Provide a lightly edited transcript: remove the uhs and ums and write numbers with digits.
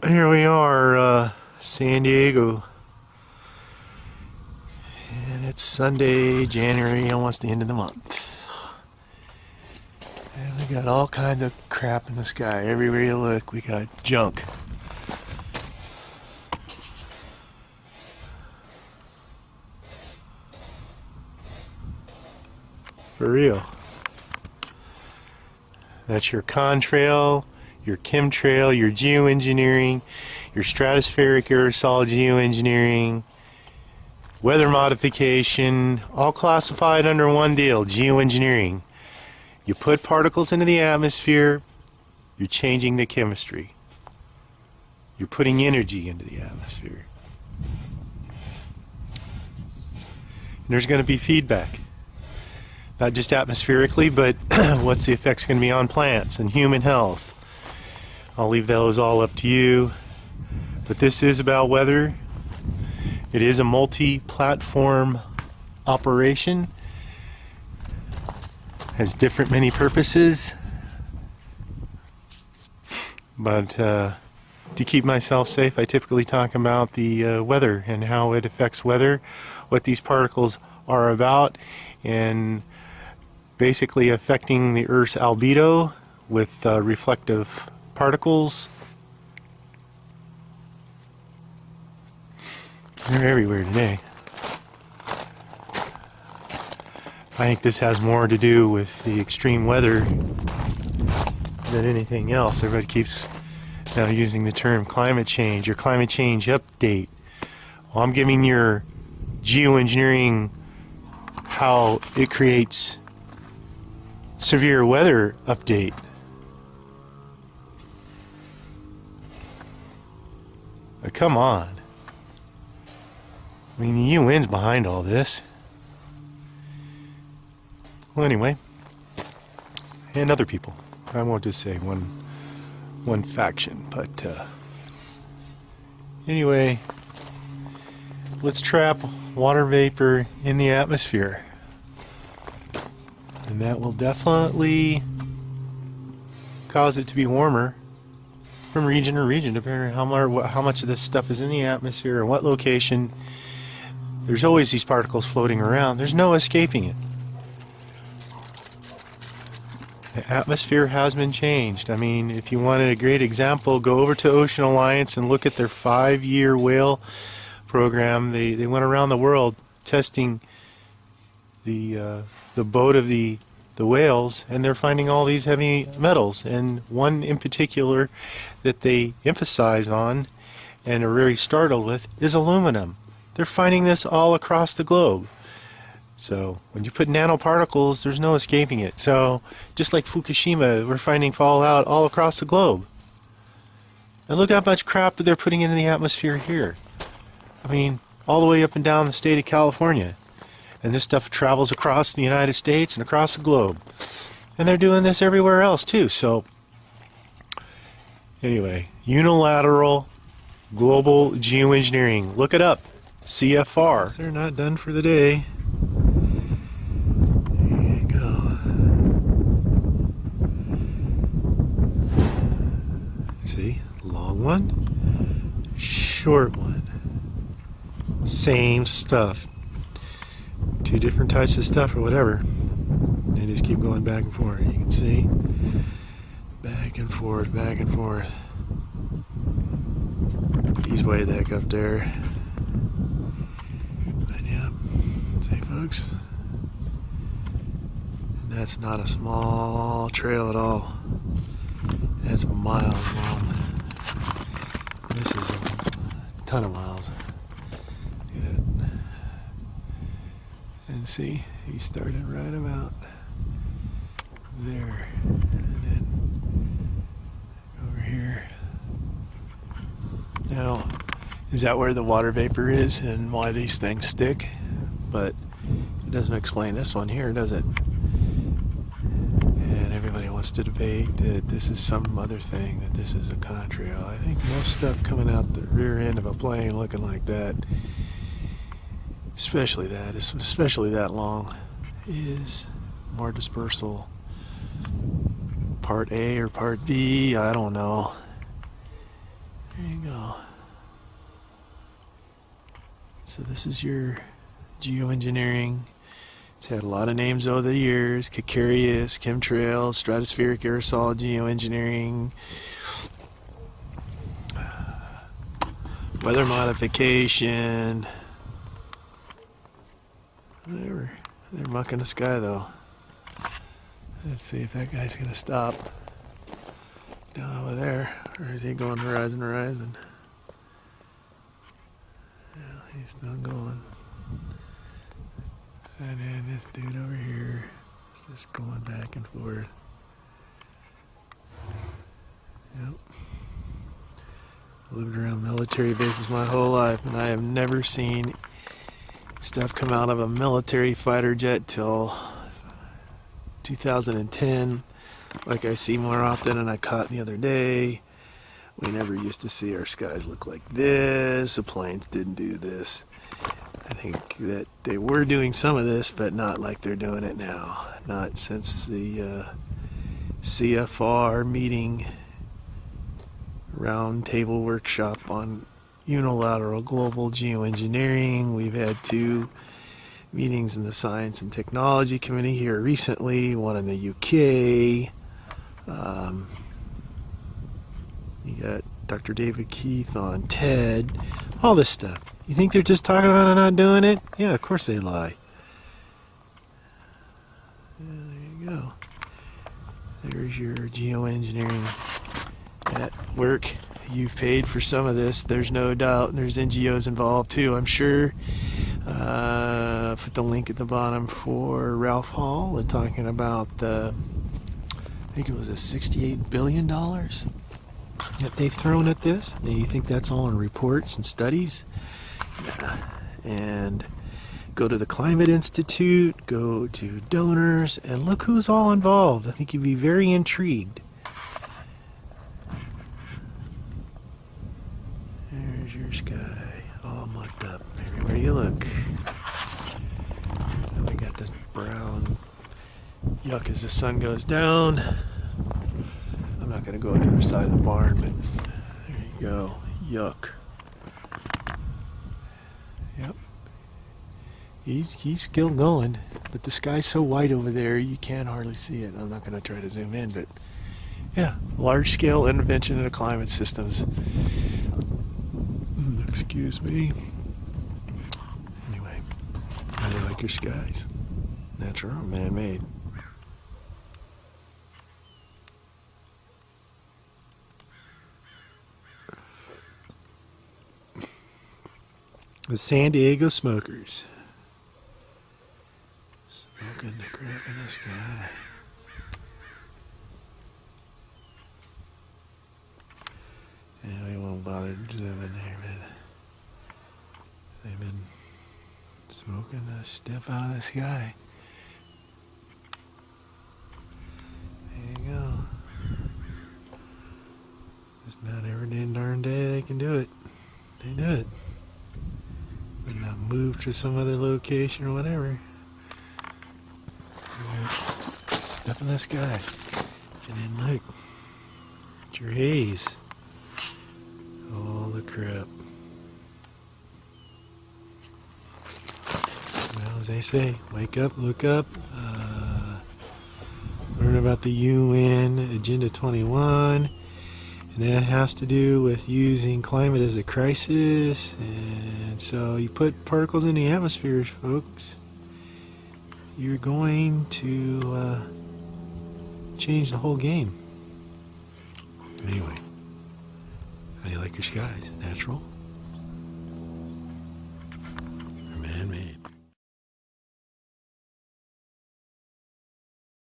Here we are, San Diego, and it's Sunday, January, almost the end of the month. And we got all kinds of crap in the sky. Everywhere you look, we got junk. For real. That's your contrail, your chemtrail, your geoengineering, your stratospheric aerosol geoengineering, weather modification, all classified under one deal, geoengineering. You put particles into the atmosphere, you're changing the chemistry. You're putting energy into the atmosphere. And there's going to be feedback. Not just atmospherically, but what's the effects going to be on plants and human health. I'll leave those all up to you. But this is about weather. It is a multi-platform operation. Has different many purposes. But to keep myself safe, I typically talk about the weather and how it affects weather, what these particles are about, and basically affecting the Earth's albedo with reflective particles. They're everywhere today. I think this has more to do with the extreme weather than anything else. Everybody keeps now using the term climate change, your climate change update. Well, I'm giving your geoengineering how it creates severe weather update. But come on. I mean, the UN's behind all this. Well, anyway, and other people. I won't just say one faction, but anyway, let's trap water vapor in the atmosphere. And that will definitely cause it to be warmer from region to region, depending on how much of this stuff is in the atmosphere and what location. There's always these particles floating around. There's no escaping it. The atmosphere has been changed. I mean, if you wanted a great example, go over to Ocean Alliance and look at their 5-year whale program. They went around the world testing the boat of the whales, and they're finding all these heavy metals. And one in particular that they emphasize on and are very startled with is aluminum. They're finding this all across the globe. So when you put nanoparticles, there's no escaping it. So just like Fukushima, we're finding fallout all across the globe. And look how much crap they're putting into the atmosphere here. I mean, all the way up and down the state of California. And this stuff travels across the United States and across the globe. And they're doing this everywhere else too. So anyway, unilateral global geoengineering. Look it up. CFR. They're not done for the day. There you go. See? Long one, short one. Same stuff. Two different types of stuff or whatever. They just keep going back and forth. You can see. Back and forth, back and forth. He's way the heck up there. But yeah. See, folks? And that's not a small trail at all. That's miles long. This is a ton of miles. Look at it. And see, he started right about there. And then over here. Now, is that where the water vapor is and why these things stick? But it doesn't explain this one here, does it? And everybody wants to debate that this is some other thing, that this is a contrail. I think most stuff coming out the rear end of a plane looking like that, especially that long, is more dispersal. Part A or part B, I don't know. There you go. So this is your geoengineering. It's had a lot of names over the years: Calcareous, chemtrails, stratospheric aerosol geoengineering, weather modification. Whatever. They're mucking the sky though. Let's see if that guy's gonna stop down over there, or is he going horizon? Yeah, he's still going. And then this dude over here is just going back and forth. Yep. I lived around military bases my whole life, and I have never seen stuff come out of a military fighter jet till 2010, like I see more often, and I caught the other day. We never used to see our skies look like this. The planes didn't do this. I think that they were doing some of this, but not like they're doing it now. Not since the CFR meeting, round table workshop on unilateral global geoengineering. We've had 2 meetings in the Science and Technology Committee here recently, one in the UK. You got Dr. David Keith on TED, all this stuff. You think they're just talking about it, not doing it? Yeah, of course they lie. Yeah, there you go. There's your geoengineering at work. You've paid for some of this, there's no doubt. There's NGOs involved too, I'm sure. Put the link at the bottom for Ralph Hall and talking about the, I think it was a $68 billion that they've thrown at this. And you think that's all in reports and studies? Yeah. And go to the Climate Institute, go to donors, and look who's all involved. I think you'd be very intrigued. There's your sky, all mucked up everywhere you look. And we got this brown yuck as the sun goes down. I'm not going to go to the other side of the barn, but there you go. Yuck. Yep. He's still going, but the sky's so white over there you can't hardly see it. I'm not going to try to zoom in, but yeah, large-scale intervention into climate systems. Excuse me. Anyway, how do you like your skies? Natural or man-made? The San Diego Smokers. Smoking the crap in the sky. Yeah, we won't bother zooming there, but they've been smoking the stuff out of the sky. There you go. Just not every darn day they can do it. They do it. But not move to some other location or whatever. Stuff in the sky. And then look. It's your haze. All the crap. Well, as they say, wake up, look up, learn about the UN Agenda 21, and that has to do with using climate as a crisis. And so you put particles in the atmosphere, folks, you're going to change the whole game. Anyway, how do you like your skies? Natural?